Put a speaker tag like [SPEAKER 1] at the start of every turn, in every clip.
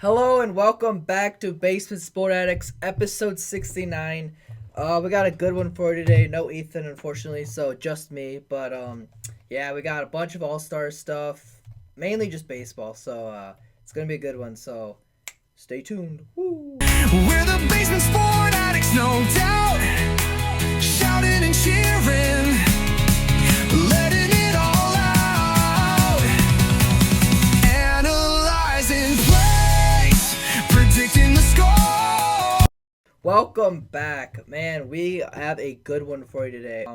[SPEAKER 1] Hello and welcome back to Basement Sport Addicts, episode 69. We got a good one for you today. No Ethan, unfortunately, so just me. But yeah, we got a bunch of all-star stuff, mainly just baseball. So it's gonna be a good one. So stay tuned. Woo!
[SPEAKER 2] We're the basement sport addicts, no doubt. Shouting and cheering, letting it all out. Analyzing plays, predicting the score.
[SPEAKER 1] Welcome back, man. We have a good one for you today.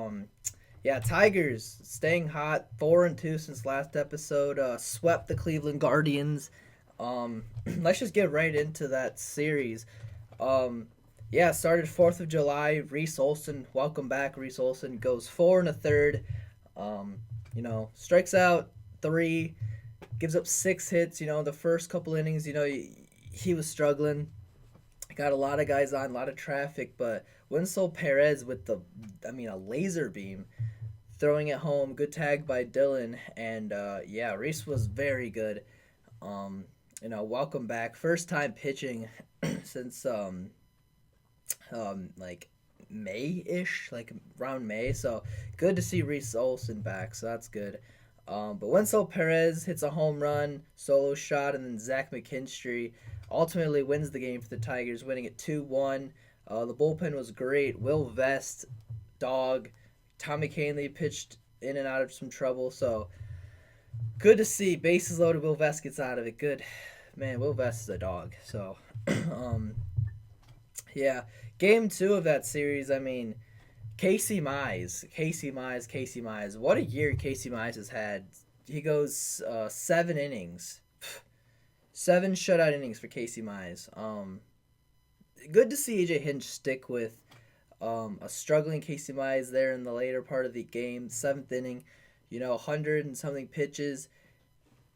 [SPEAKER 1] Yeah, Tigers staying hot, 4-2 since last episode. Swept the Cleveland Guardians. Let's just get right into that series. Um, yeah, started 4th of July. Reese Olson, welcome back. Reese Olson goes four and a third. Strikes out three, gives up six hits. The first couple innings, he was struggling. Got a lot of guys on, a lot of traffic, but Winslow Perez with a laser beam, throwing it home. Good tag by Dylan, and yeah, Reese was very good. Welcome back. First time pitching since like May ish, like around May. So good to see Reese Olson back. So that's good. But Winslow Perez hits a home run, solo shot, and then Zach McKinstry ultimately wins the game for the Tigers, winning it 2-1. The bullpen was great. Will Vest, dog. Tommy Canley pitched in and out of some trouble. So good to see. Bases loaded. Will Vest gets out of it. Good. Man, Will Vest is a dog. So, yeah. Game two of that series, Casey Mize. What a year Casey Mize has had. He goes 7 innings. Seven shutout innings for Casey Mize. Good to see AJ Hinch stick with a struggling Casey Mize there in the later part of the game. Seventh inning, 100 and something pitches.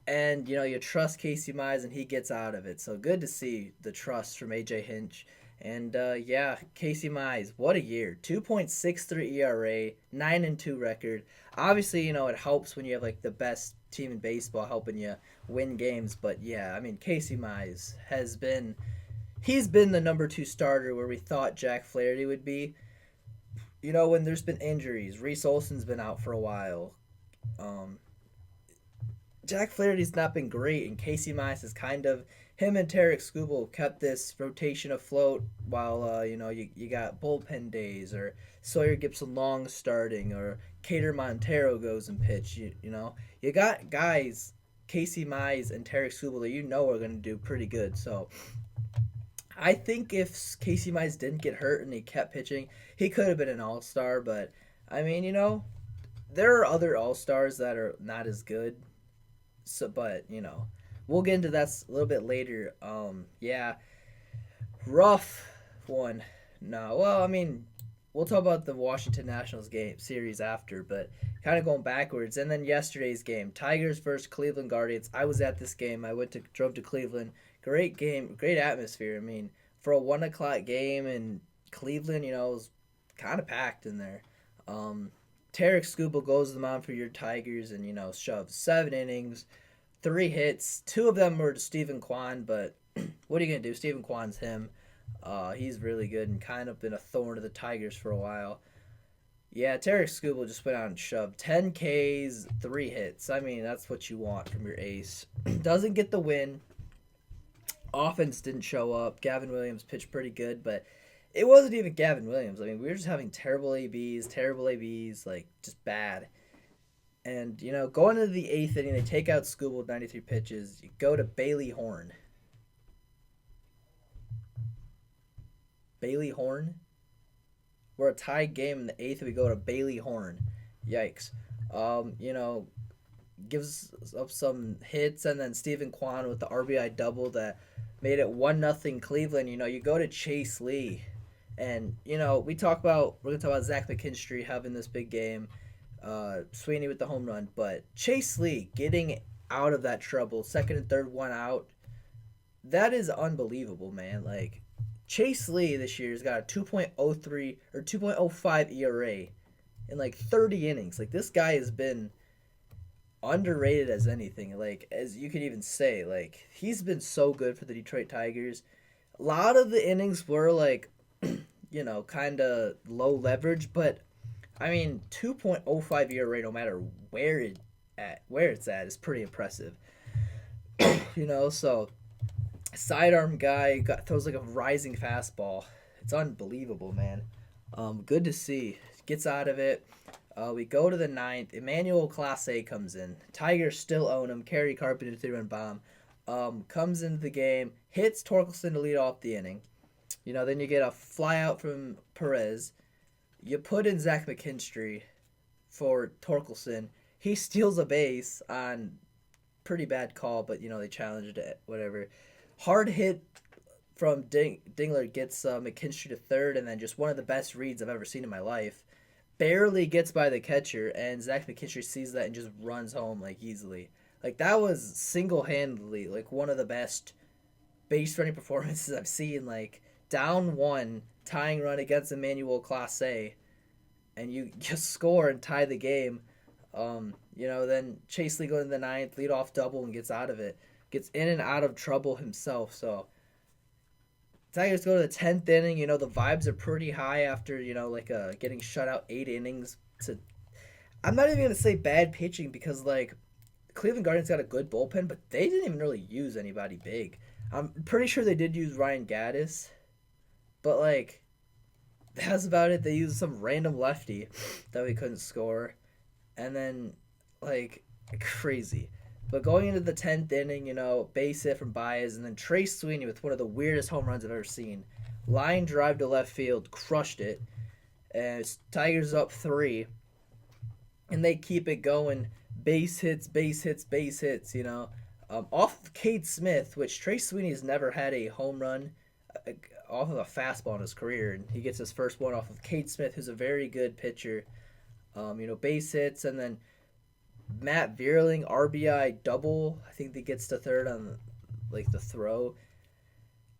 [SPEAKER 1] And, you trust Casey Mize and he gets out of it. So good to see the trust from AJ Hinch. And yeah, Casey Mize, what a year. 2.63 ERA, 9-2 record. Obviously, it helps when you have like the best team in baseball helping you win games. But yeah, Casey Mize he's been the number two starter where we thought Jack Flaherty would be. When there's been injuries, Reese Olson's been out for a while. Um, Jack Flaherty's not been great, and Casey Mize has kind of him and Tarek Skubal kept this rotation afloat while you got bullpen days or Sawyer Gibson Long starting or Cater Montero goes and pitch. You got guys Casey Mize and Tarek Skubal that are going to do pretty good. So I think if Casey Mize didn't get hurt and he kept pitching, he could have been an all star. But there are other all stars that are not as good. So, but we'll get into that a little bit later. Yeah, rough one. No, well, we'll talk about the Washington Nationals game series after, but kind of going backwards. And then yesterday's game, Tigers versus Cleveland Guardians. I was at this game. I drove to Cleveland. Great game, great atmosphere. For a 1 o'clock game in Cleveland, it was kind of packed in there. Tarek Skubal goes to the mound for your Tigers and, shoves 7 innings, 3 hits. 2 of them were to Stephen Kwan, but what are you going to do? Stephen Kwan's him. He's really good and kind of been a thorn to the Tigers for a while. Yeah, Tarek Skubal just went out and shoved 10 Ks, 3 hits. That's what you want from your ace. Doesn't get the win. Offense didn't show up. Gavin Williams pitched pretty good, but it wasn't even Gavin Williams. We were just having terrible ABs, like just bad. And, going into the 8th inning, they take out Skubal with 93 pitches. You go to Bailey Horn. Bailey Horn? We're a tied game in the 8th, and we go to Bailey Horn. Yikes. Gives up some hits, and then Stephen Kwan with the RBI double that made it 1-0 Cleveland. You go to Chase Lee. And, we're going to talk about Zach McKinstry having this big game. Sweeney with the home run. But Chase Lee getting out of that trouble, second and third, one out. That is unbelievable, man. Like, Chase Lee this year has got a 2.03 or 2.05 ERA in like 30 innings. Like, this guy has been underrated as anything. Like, as you could even say, like, he's been so good for the Detroit Tigers. A lot of the innings were like, kind of low leverage, but I mean, 2.05 year rate, no matter where it's at, is pretty impressive. So sidearm guy throws like a rising fastball. It's unbelievable, man. Good to see. Gets out of it. We go to the ninth. Emmanuel Clase comes in. Tigers still own him. Kerry Carpenter 3-run bomb. Comes into the game. Hits Torkelson to lead off the inning. Then you get a fly out from Perez. You put in Zach McKinstry for Torkelson. He steals a base on pretty bad call, but they challenged it. Whatever. Hard hit from Dingler gets McKinstry to third, and then just one of the best reads I've ever seen in my life. Barely gets by the catcher, and Zach McKinstry sees that and just runs home like easily. Like, that was single-handedly like one of the best base running performances I've seen. Like, down one, tying run against Emmanuel Clase, and you just score and tie the game. Then Chase Lee goes in the ninth, lead off double and gets out of it. Gets in and out of trouble himself. So Tigers go to the 10th inning. The vibes are pretty high after, getting shut out 8 innings. I'm not even going to say bad pitching because, like, Cleveland Guardians got a good bullpen, but they didn't even really use anybody big. I'm pretty sure they did use Ryan Gaddis, but, like, that's about it. They used some random lefty that we couldn't score. And then, like, crazy. But going into the 10th inning, base hit from Baez, and then Trey Sweeney with one of the weirdest home runs I've ever seen. Line drive to left field, crushed it. And it's Tigers up 3. And they keep it going. Base hits, base hits, base hits, Off of Cade Smith, which Trey Sweeney has never had a home run off of a fastball in his career. And he gets his first one off of Cade Smith, who's a very good pitcher. Base hits, and then Matt Vierling RBI double. I think he gets to third on the throw.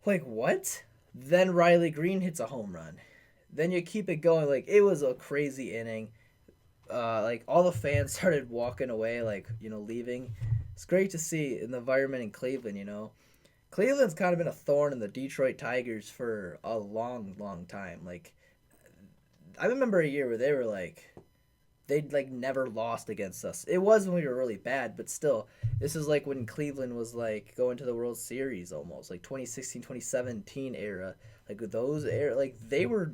[SPEAKER 1] Like, what? Then Riley Green hits a home run. Then you keep it going. Like, it was a crazy inning. All the fans started walking away, leaving. It's great to see in the environment in Cleveland. Cleveland's kind of been a thorn in the Detroit Tigers for a long, long time. Like, I remember a year where they were they'd never lost against us. It was when we were really bad, but still, this is like when Cleveland was going to the World Series almost, 2016, 2017 era. Those era, they were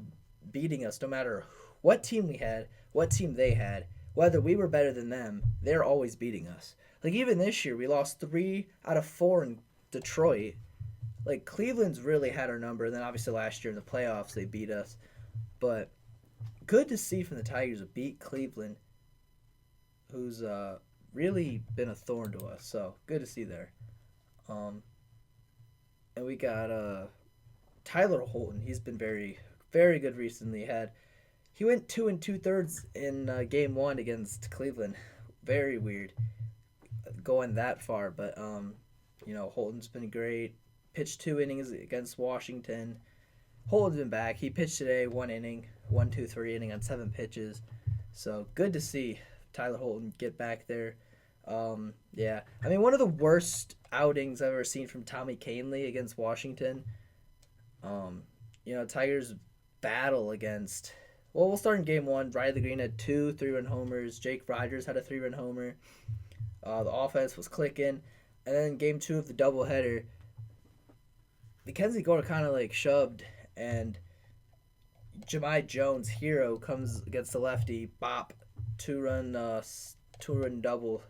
[SPEAKER 1] beating us no matter what team we had, what team they had, whether we were better than them. They're always beating us. Even this year, we lost 3 out of 4 in Detroit. Cleveland's really had our number. And then obviously last year in the playoffs, they beat us. But good to see from the Tigers to beat Cleveland, who's really been a thorn to us. So good to see there. And we got Tyler Holton. He's been very, very good recently. He went 2 2/3 in game 1 against Cleveland. Very weird going that far, but Holton's been great. Pitched 2 innings against Washington. Holton's been back. He pitched today 1 inning, 1-2-3 inning on 7 pitches. So good to see Tyler Holton get back there. Yeah, I mean, one of the worst outings I've ever seen from Tommy Kahnle against Washington. Tigers battle against. Well, we'll start in game 1. Riley Green had 2 3-run homers. Jake Rogers had a 3-run homer. The offense was clicking. And then game 2 of the doubleheader, Mackenzie Gore kind of shoved, and Jahmai Jones, hero, comes against the lefty, bop, 2-run double,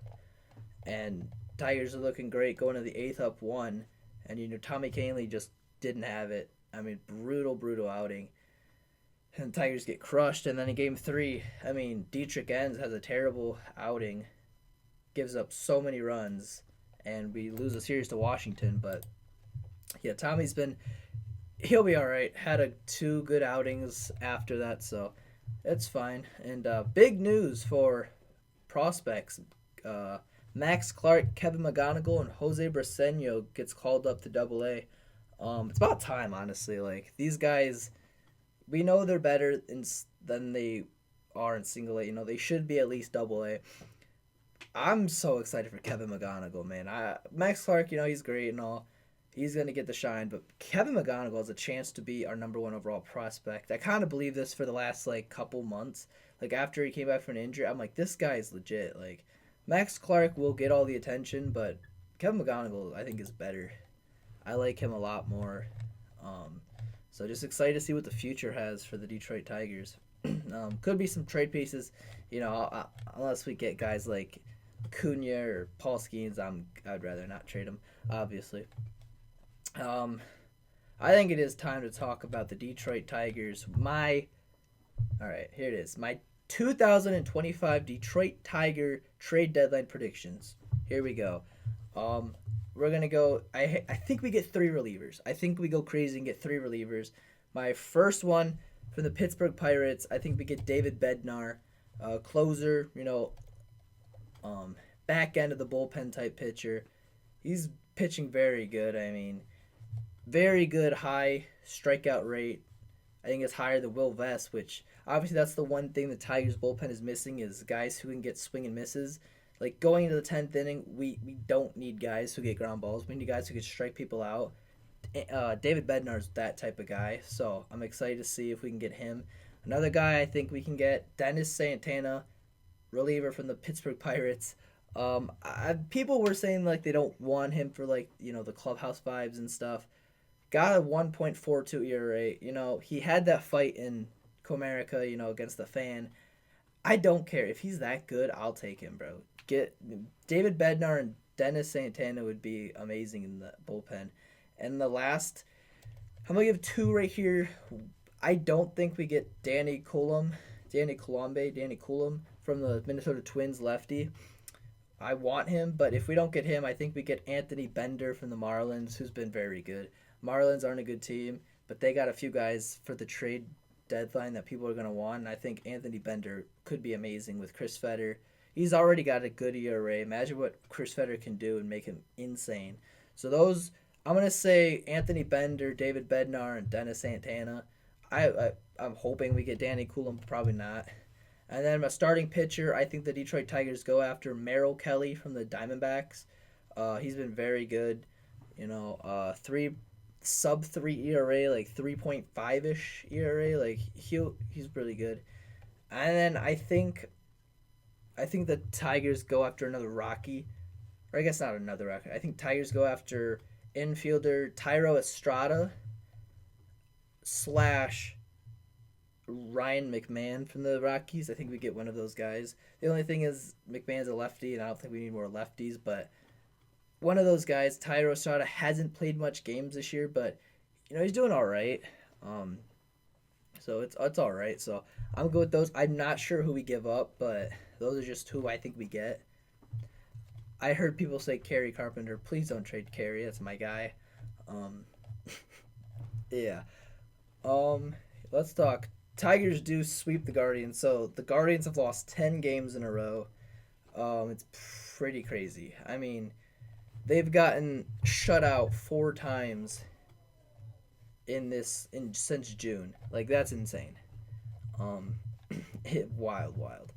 [SPEAKER 1] and Tigers are looking great going to the 8th up 1, and Tommy Kahnle just didn't have it. I mean, brutal outing. And the Tigers get crushed, and then in game 3, I mean, Dietrich Enns has a terrible outing, gives up so many runs, and we lose a series to Washington. But yeah, he'll be all right. Had 2 good outings after that, so it's fine. And big news for prospects: Max Clark, Kevin McGonigal, and Jose Briseño gets called up to Double-A. It's about time, honestly. These guys, we know they're better than they are in Single-A. They should be at least Double-A. I'm so excited for Kevin McGonigal, man. Max Clark, he's great and all. He's gonna get the shine, but Kevin McGonigal has a chance to be our number one overall prospect. I kind of believe this for the last like couple months. Like after he came back from an injury, I'm like, this guy is legit. Like Max Clark will get all the attention, but Kevin McGonigal I think is better. I like him a lot more. Um, so just excited to see what the future has for the Detroit Tigers. Could be some trade pieces, unless we get guys like Cunha or Paul Skeens. I'd rather not trade him, obviously. Um, I think it is time to talk about the Detroit Tigers. All right, here it is. My 2025 Detroit Tiger trade deadline predictions. Here we go. Um, we're gonna go. I think we get three relievers. I think we go crazy and get three relievers. My first one from the Pittsburgh Pirates. I think we get David Bednar, closer. Um, back end of the bullpen type pitcher. He's pitching very good. I mean, very good high strikeout rate. I think it's higher than Will Vest, which obviously that's the one thing the Tigers bullpen is missing is guys who can get swing and misses. Like going into the 10th inning, we don't need guys who get ground balls. We need guys who can strike people out. David Bednar's that type of guy, so I'm excited to see if we can get him. Another guy I think we can get, Dennis Santana, reliever from the Pittsburgh Pirates. People were saying like they don't want him for like the clubhouse vibes and stuff. Got a 1.42 ERA. He had that fight in Comerica, against the Fan. I don't care if he's that good. I'll take him, bro. Get David Bednar and Dennis Santana would be amazing in the bullpen. And the last, I'm gonna give two right here. I don't think we get Danny Coulombe from the Minnesota Twins lefty. I want him, but if we don't get him, I think we get Anthony Bender from the Marlins, who's been very good. Marlins aren't a good team, but they got a few guys for the trade deadline that people are going to want. And I think Anthony Bender could be amazing with Chris Fetter. He's already got a good ERA. Imagine what Chris Fetter can do and make him insane. So those, I'm going to say Anthony Bender, David Bednar, and Dennis Santana. I'm hoping we get Danny Coulombe, probably not. And then my starting pitcher, I think the Detroit Tigers go after Merrill Kelly from the Diamondbacks. He's been very good. Three sub 3 ERA, like 3.5 ish ERA. Like he's really good. And then I think the Tigers go after another Rocky, or I guess not another Rocky. I think Tigers go after infielder Tyro Estrada slash Ryan McMahon from the Rockies. I think we get one of those guys. The only thing is McMahon's a lefty, and I don't think we need more lefties. But one of those guys, Tyro Estrada, hasn't played much games this year, but he's doing all right. So it's all right. So I'm good with those. I'm not sure who we give up, but those are just who I think we get. I heard people say Kerry Carpenter. Please don't trade Kerry. That's my guy. Um, yeah. Let's talk. Tigers do sweep the Guardians. So the Guardians have lost 10 games in a row. It's pretty crazy. I mean, they've gotten shut out 4 times since June. Like that's insane. Um, wild.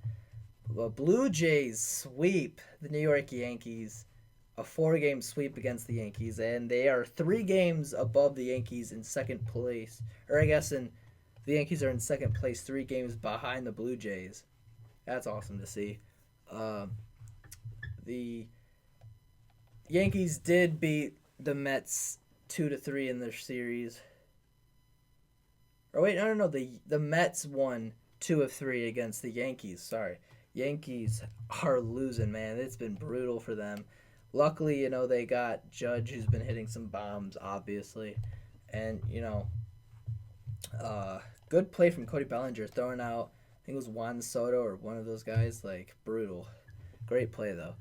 [SPEAKER 1] The Blue Jays sweep the New York Yankees, a 4-game sweep against the Yankees, and they are 3 games above the Yankees in second place. Or I guess the Yankees are in second place, 3 games behind the Blue Jays. That's awesome to see. The Yankees did beat the Mets 2-3 in their series. Or wait, no. The Mets won 2 of 3 against the Yankees. Sorry. Yankees are losing, man. It's been brutal for them. Luckily, they got Judge, who's been hitting some bombs, obviously. And, good play from Cody Bellinger, throwing out, I think it was Juan Soto or one of those guys. Like, brutal. Great play, though.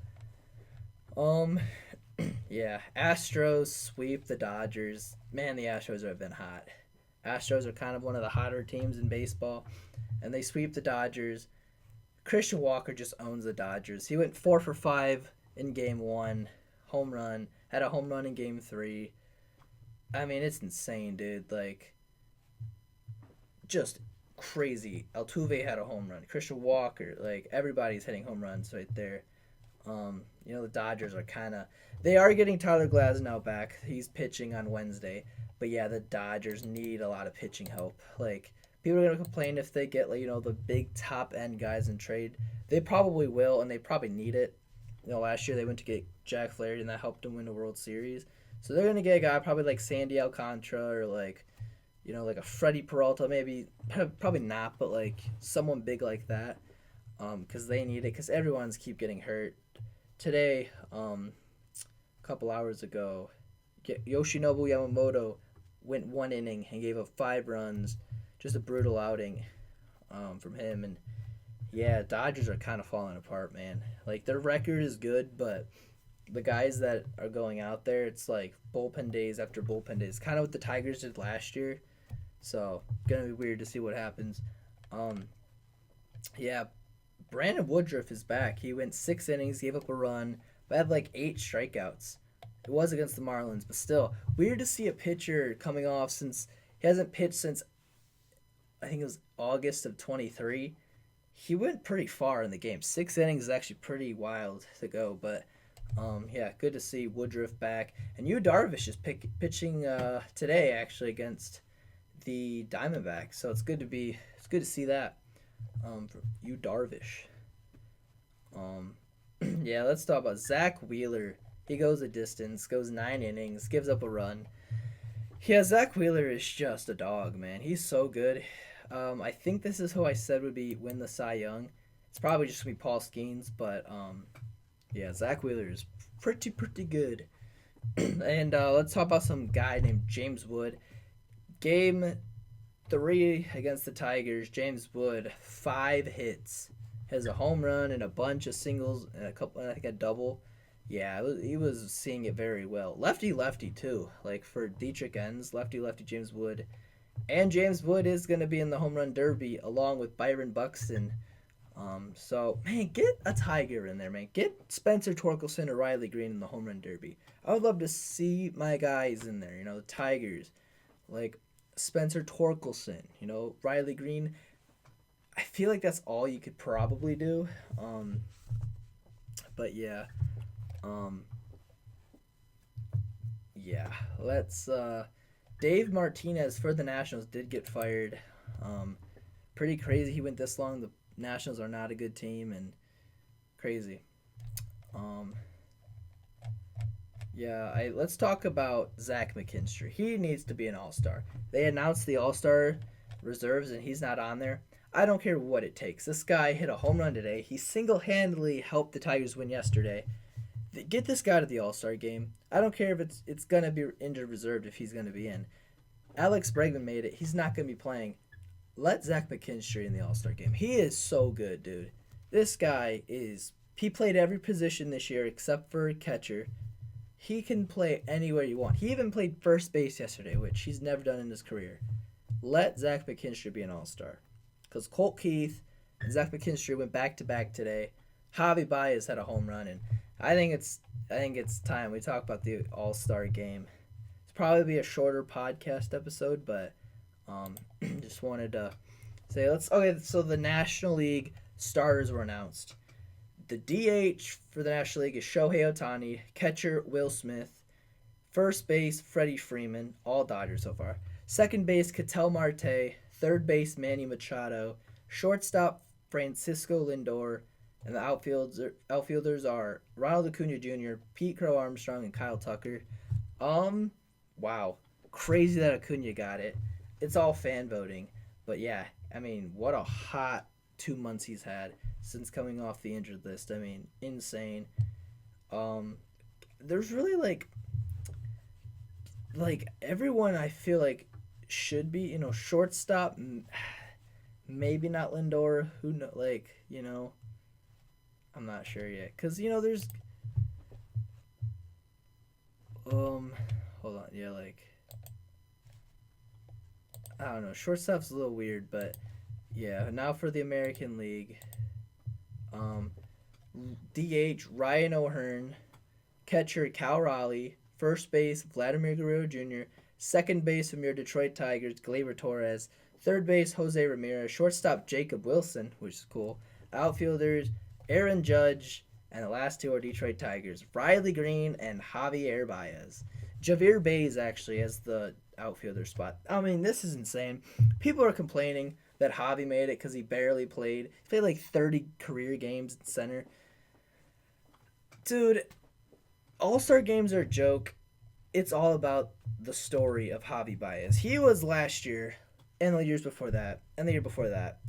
[SPEAKER 1] Yeah, Astros sweep the Dodgers. Man, the Astros have been hot. Astros are kind of one of the hotter teams in baseball, and they sweep the Dodgers. Christian Walker just owns the Dodgers. He went 4 for 5 in Game 1, home run. Had a home run in Game 3. I mean, it's insane, dude. Like, just crazy. Altuve had a home run. Christian Walker, like, everybody's hitting home runs right there. The Dodgers are kind of they are getting Tyler Glasnow back. He's pitching on Wednesday, but yeah, the Dodgers need a lot of pitching help. Like people are gonna complain if they get like the big top end guys in trade. They probably will, and they probably need it. Last year they went to get Jack Flaherty, and that helped them win the World Series. So they're gonna get a guy probably like Sandy Alcantara or like like a Freddie Peralta, maybe probably not, but like someone big like that, because they need it. Because everyone's keep getting hurt. Today, a couple hours ago, Yoshinobu Yamamoto went 1 inning and gave up 5 runs, just a brutal outing, from him. And yeah, Dodgers are kind of falling apart, man. Like their record is good, but the guys that are going out there, it's like bullpen days after bullpen days, kind of what the Tigers did last year. So gonna be weird to see what happens. Um, yeah, Brandon Woodruff is back. He went 6 innings, gave up a run, but had like 8 strikeouts. It was against the Marlins, but still weird to see a pitcher coming off since he hasn't pitched since I think it was August of 23. He went pretty far in the game. 6 innings is actually pretty wild to go, but yeah, good to see Woodruff back. And Yu Darvish is pitching today actually against the Diamondbacks, so it's good to see that from Yu Darvish. Um, yeah, let's talk about Zach Wheeler. He goes a distance, goes 9 innings, gives up a run. Yeah, Zach Wheeler is just a dog, man. He's so good. I think this is who I said would be win the Cy Young. It's probably just gonna be Paul Skeens, but yeah, Zach Wheeler is pretty good. And let's talk about some guy named James Wood. Game 3 against the Tigers, James Wood, 5 hits, has a home run and a bunch of singles and a couple, I think a double. Yeah, he was seeing it very well. Lefty too. Like for Dietrich Enns, lefty James Wood, and James Wood is going to be in the home run derby along with Byron Buxton. So man, get a Tiger in there, man. Get Spencer Torkelson or Riley Green in the home run derby. I would love to see my guys in there. The Tigers, like Spencer Torkelson. Riley Green. I feel like that's all you could probably do. But yeah. Yeah. Let's. Dave Martinez for the Nationals did get fired. Pretty crazy. He went this long. The Nationals are not a good team and crazy. Yeah, let's talk about Zach McKinstry. He needs to be an all-star. They announced the all-star reserves and he's not on there. I don't care what it takes. This guy hit a home run today. He single-handedly helped the Tigers win yesterday. Get this guy to the all-star game. I don't care if it's going to be injured reserved if he's going to be in. Alex Bregman made it. He's not going to be playing. Let Zach McKinstry in the all-star game. He is so good, dude. This guy is... He played every position this year except for catcher. He can play anywhere you want. He even played first base yesterday, which he's never done in his career. Let Zach McKinstry be an all-star. Because Colt Keith and Zach McKinstry went back-to-back today. Javi Baez had a home run, and I think it's time we talk about the all-star game. It's probably be a shorter podcast episode, but just wanted to say so the National League starters were announced. The DH for the National League is Shohei Ohtani, catcher Will Smith, first base Freddie Freeman, all Dodgers so far. Second base Ketel Marte, third base Manny Machado, shortstop Francisco Lindor, and the outfielders are Ronald Acuna Jr., Pete Crow Armstrong, and Kyle Tucker. Wow, crazy that Acuna got it. It's all fan voting, but yeah, I mean, what a hot 2 months he's had since coming off the injured list. I mean, insane. There's really like everyone I feel like should be, shortstop. Maybe not Lindor. Who know? I'm not sure yet, cause there's hold on, yeah, I don't know. Shortstop's a little weird, but yeah. Now for the American League. DH Ryan O'Hearn, catcher Cal Raleigh, first base Vladimir Guerrero Jr., second base from your Detroit Tigers Gleyber Torres, third base Jose Ramirez, shortstop Jacob Wilson, which is cool, outfielders Aaron Judge And the last two are Detroit Tigers, Riley Green and Javier Baez. Javier Baez actually has the outfielder spot. I mean, this is insane. People are complaining that Javi made it because he barely played. He played like 30 career games at center. Dude, All-Star games are a joke. It's all about the story of Javi Baez. He was last year, and the years before that, and the year before that,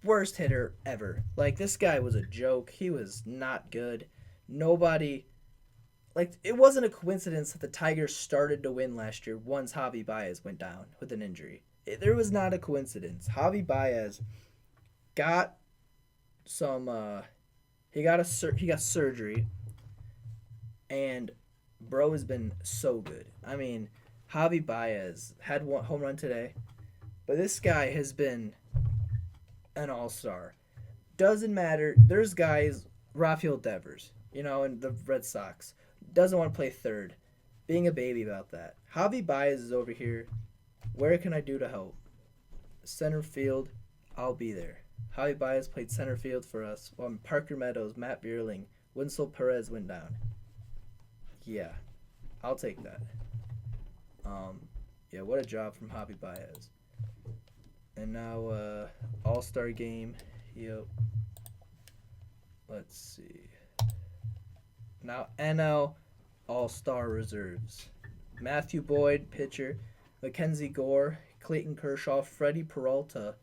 [SPEAKER 1] worst hitter ever. Like, this guy was a joke. He was not good. Nobody, like, it wasn't a coincidence that the Tigers started to win last year once Javi Baez went down with an injury. There was not a coincidence. Javi Baez got some, he got surgery, and bro has been so good. I mean, Javi Baez had one home run today, but this guy has been an all-star. Doesn't matter. There's guys, Rafael Devers, in the Red Sox, doesn't want to play third, being a baby about that. Javi Baez is over here. Where can I do to help? Center field, I'll be there. Javi Baez played center field for us while Parker Meadows, Matt Bierling, Winslow Perez went down. Yeah, I'll take that. Yeah, what a job from Javi Baez. And now, All-Star game. Yep. Let's see. Now, NL All-Star reserves. Matthew Boyd, pitcher. Mackenzie Gore, Clayton Kershaw, Freddie Peralta,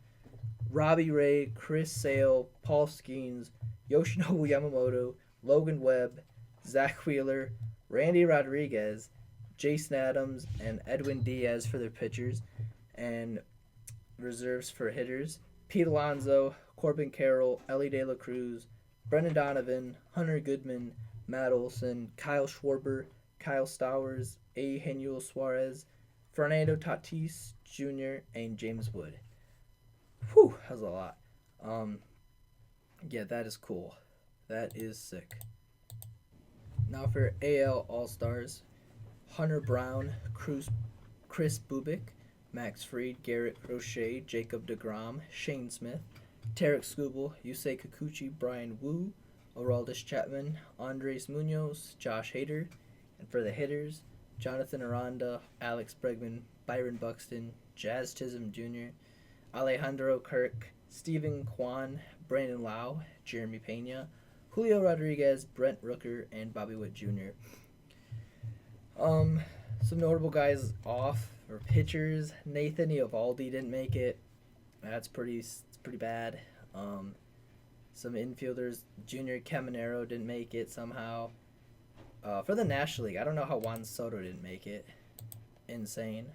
[SPEAKER 1] Robbie Ray, Chris Sale, Paul Skeens, Yoshinobu Yamamoto, Logan Webb, Zach Wheeler, Randy Rodriguez, Jason Adams, and Edwin Diaz for their pitchers. And reserves for hitters, Pete Alonso, Corbin Carroll, Ellie De La Cruz, Brendan Donovan, Hunter Goodman, Matt Olson, Kyle Schwarber, Kyle Stowers, Eugenio Suarez, Fernando Tatis Jr., and James Wood. Whew, that was a lot. Yeah, that is cool. That is sick. Now for AL All-Stars, Hunter Brown, Chris Bubik, Max Fried, Garrett Crochet, Jacob deGrom, Shane Smith, Tarek Skubal, Yusei Kikuchi, Brian Wu, Aroldis Chapman, Andres Munoz, Josh Hader. And for the hitters, Jonathan Aranda, Alex Bregman, Byron Buxton, Jazz Chisholm Jr., Alejandro Kirk, Stephen Kwan, Brandon Lau, Jeremy Pena, Julio Rodriguez, Brent Rooker, and Bobby Witt Jr. Some notable guys off or pitchers. Nathan Eovaldi didn't make it. That's pretty bad. Some infielders. Junior Caminero didn't make it somehow. For the National League, I don't know how Juan Soto didn't make it. Insane.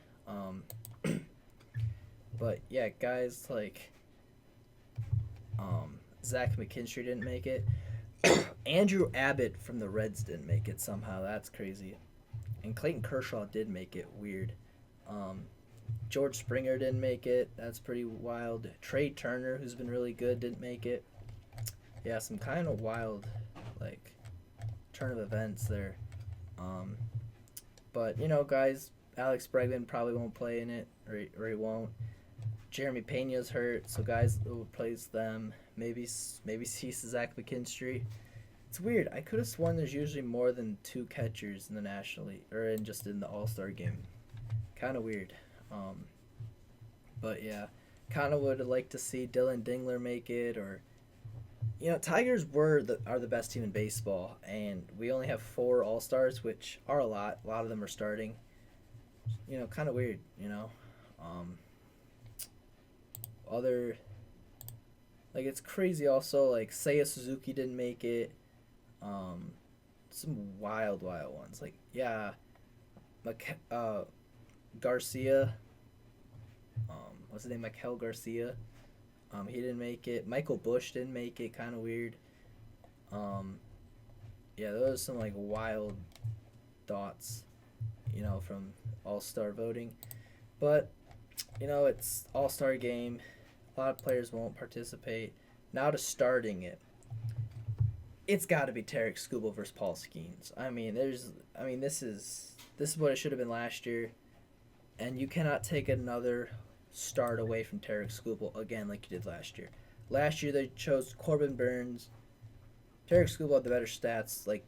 [SPEAKER 1] But yeah, guys like Zach McKinstry didn't make it. Andrew Abbott from the Reds didn't make it somehow. That's crazy. And Clayton Kershaw did make it. Weird. George Springer didn't make it. That's pretty wild. Trey Turner, who's been really good, didn't make it. Yeah, some kind of wild, turn of events there. But, guys, Alex Bregman probably won't play in it, or he won't. Jeremy Pena's hurt, so guys will replace them. Maybe see Zach McKinstry. It's weird. I could have sworn there's usually more than 2 catchers in the National League, or in the All-Star game. Kind of weird. But yeah, kind of would like to see Dylan Dingler make it, or Tigers are the best team in baseball, and we only have 4 All-Stars, which are a lot. A lot of them are starting. Kind of weird. It's crazy. Also, Seiya Suzuki didn't make it. Some wild ones. Garcia. What's his name? Mikel Garcia. He didn't make it. Michael Bush didn't make it. Kind of weird. Yeah, those are some wild thoughts, from All-Star voting. But it's All-Star game. A lot of players won't participate. Now to starting it. It's got to be Tarek Skubal versus Paul Skeens. This is what it should have been last year, and you cannot take another start away from Tarek Skubal again like you did last year. Last year they chose Corbin Burns, Tarek Skubal had the better stats, like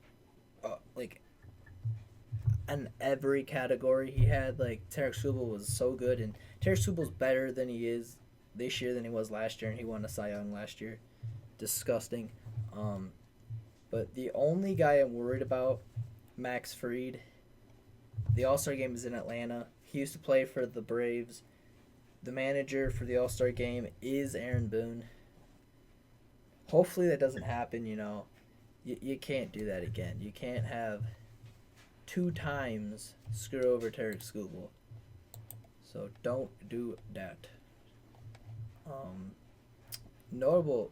[SPEAKER 1] in every category he had. Like Tarek Skubal was so good, and Tarek Skubal's better than he is this year than he was last year, and he won a Cy Young last year. Disgusting. But the only guy I'm worried about, Max Fried. The All-Star game is in Atlanta. He used to play for the Braves. The manager for the All-Star game is Aaron Boone. Hopefully that doesn't happen, you know. You can't do that again. You can't have 2 times screw over Tarek Skubal. So don't do that. Notable.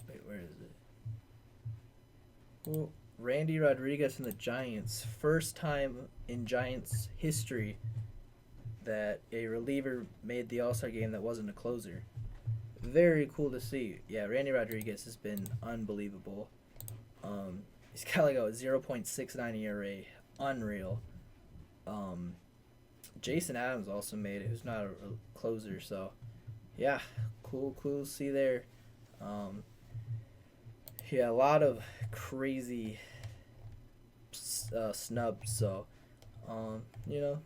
[SPEAKER 1] Wait, where is it? Well, Randy Rodriguez from the Giants. First time in Giants history that a reliever made the All-Star game that wasn't a closer. Very cool to see. Yeah, Randy Rodriguez has been unbelievable. He's got like a 0.69 ERA. Unreal. Jason Adams also made it, who's not a closer, so yeah, cool to see there. Yeah, a lot of crazy snubs, so you know.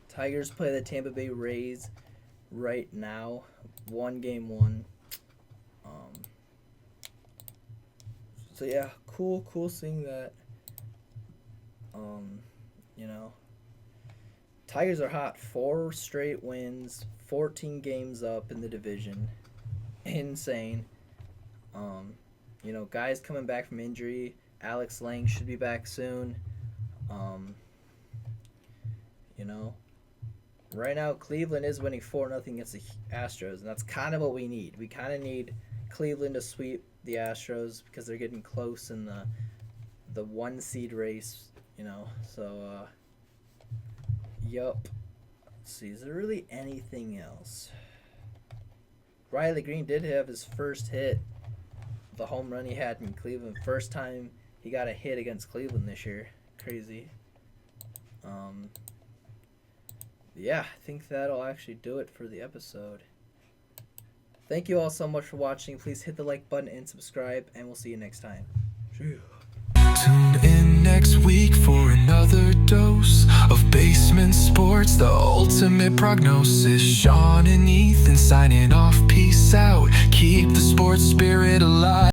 [SPEAKER 1] Tigers play the Tampa Bay Rays right now. 1-1. So yeah, cool seeing that. You know, Tigers are hot. 4 straight wins, 14 games up in the division. Insane. You know, guys coming back from injury. Alex Lang should be back soon. You know, right now Cleveland is winning 4-0 against the Astros, and that's kind of what we need. We kind of need Cleveland to sweep the Astros because they're getting close in the 1 seed race. You know, so yup. Let's see, is there really anything else? Riley Green did have his first hit, the home run he had in Cleveland. First time he got a hit against Cleveland this year. Crazy. Yeah, I think that'll actually do it for the episode. Thank you all so much for watching. Please hit the like button and subscribe, and we'll see you next time.
[SPEAKER 2] Tune in next week for another dose of basement sports, the ultimate prognosis. Sean and Ethan signing off. Peace out. Keep the sports spirit alive.